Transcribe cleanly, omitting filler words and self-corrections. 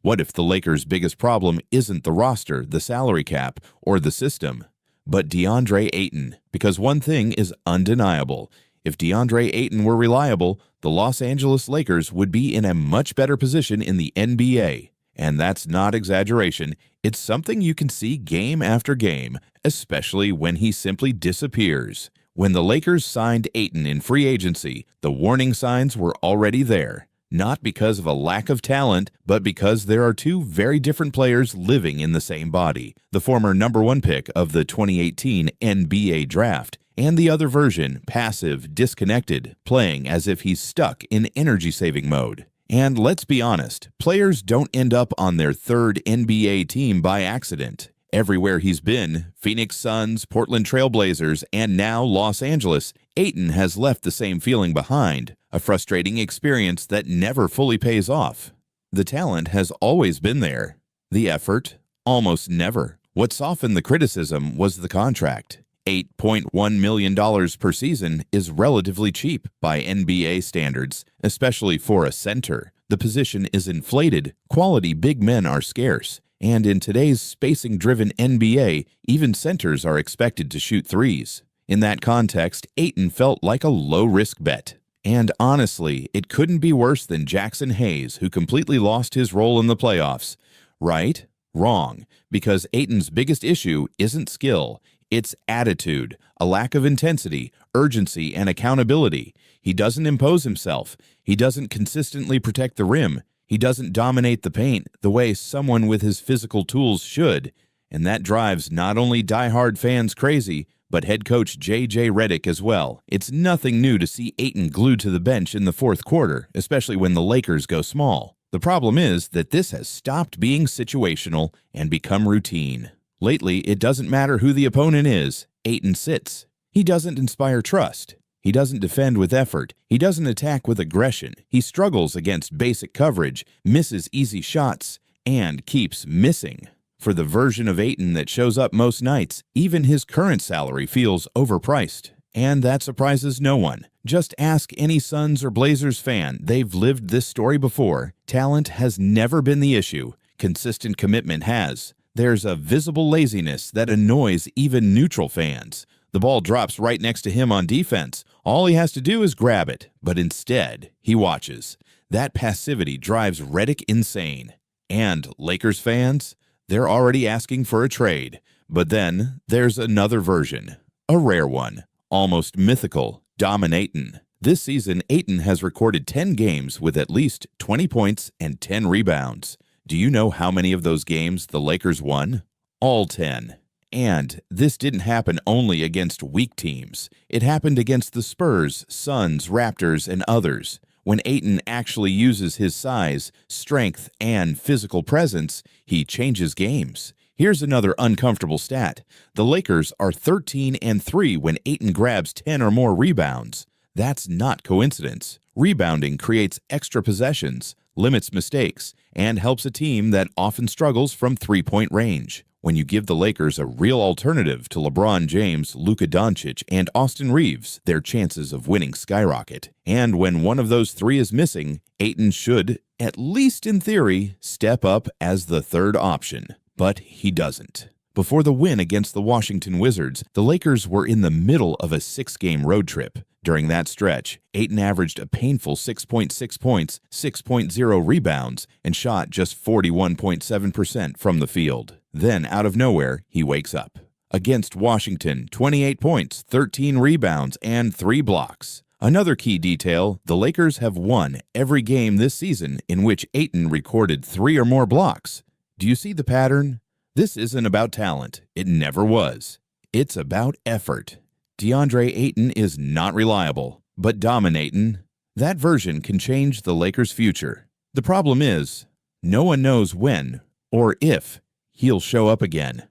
What if the Lakers' biggest problem isn't the roster, the salary cap, or the system, but Deandre Ayton? Because one thing is undeniable. If Deandre Ayton were reliable, the Los Angeles Lakers would be in a much better position in the NBA. And that's not exaggeration. It's something you can see game after game, especially when he simply disappears. When the Lakers signed Ayton in free agency, the warning signs were already there. Not because of a lack of talent, but because there are two very different players living in the same body. The former #1 pick of the 2018 NBA draft, and the other version, passive, disconnected, playing as if he's stuck in energy-saving mode. And let's be honest, players don't end up on their third NBA team by accident. Everywhere he's been, Phoenix Suns, Portland Trail Blazers, and now Los Angeles, Ayton has left the same feeling behind, a frustrating experience that never fully pays off. The talent has always been there. The effort, almost never. What softened the criticism was the contract. $8.1 million per season is relatively cheap by NBA standards, especially for a center. The position is inflated, quality big men are scarce, and in today's spacing-driven NBA, even centers are expected to shoot threes. In that context, Ayton felt like a low-risk bet. And honestly, it couldn't be worse than Jackson Hayes, who completely lost his role in the playoffs. Right? Wrong, because Ayton's biggest issue isn't skill. It's attitude, a lack of intensity, urgency, and accountability. He doesn't impose himself. He doesn't consistently protect the rim. He doesn't dominate the paint the way someone with his physical tools should. And that drives not only diehard fans crazy, but head coach J.J. Redick as well. It's nothing new to see Ayton glued to the bench in the fourth quarter, especially when the Lakers go small. The problem is that this has stopped being situational and become routine. Lately, it doesn't matter who the opponent is, Ayton sits. He doesn't inspire trust. He doesn't defend with effort. He doesn't attack with aggression. He struggles against basic coverage, misses easy shots, and keeps missing. For the version of Ayton that shows up most nights, even his current salary feels overpriced. And that surprises no one. Just ask any Suns or Blazers fan. They've lived this story before. Talent has never been the issue. Consistent commitment has. There's a visible laziness that annoys even neutral fans. The ball drops right next to him on defense. All he has to do is grab it, but instead, he watches. That passivity drives Redick insane. And Lakers fans? They're already asking for a trade. But then, there's another version. A rare one. Almost mythical. Ayton. This season, Ayton has recorded 10 games with at least 20 points and 10 rebounds. Do you know how many of those games the Lakers won? All 10. And this didn't happen only against weak teams. It happened against the Spurs, Suns, Raptors, and others. When Ayton actually uses his size, strength, and physical presence, he changes games. Here's another uncomfortable stat. The Lakers are 13-3 when Ayton grabs 10 or more rebounds. That's not coincidence. Rebounding creates extra possessions, limits mistakes, and helps a team that often struggles from three-point range. When you give the Lakers a real alternative to LeBron James, Luka Doncic, and Austin Reeves, their chances of winning skyrocket. And when one of those three is missing, Ayton should, at least in theory, step up as the third option. But he doesn't. Before the win against the Washington Wizards, the Lakers were in the middle of a 6-game road trip. During that stretch, Ayton averaged a painful 6.6 points, 6.0 rebounds, and shot just 41.7% from the field. Then, out of nowhere, he wakes up. Against Washington, 28 points, 13 rebounds, and 3 blocks. Another key detail, the Lakers have won every game this season in which Ayton recorded 3 or more blocks. Do you see the pattern? This isn't about talent. It never was. It's about effort. Deandre Ayton is not reliable, but Ayton, that version can change the Lakers' future. The problem is, no one knows when or if he'll show up again.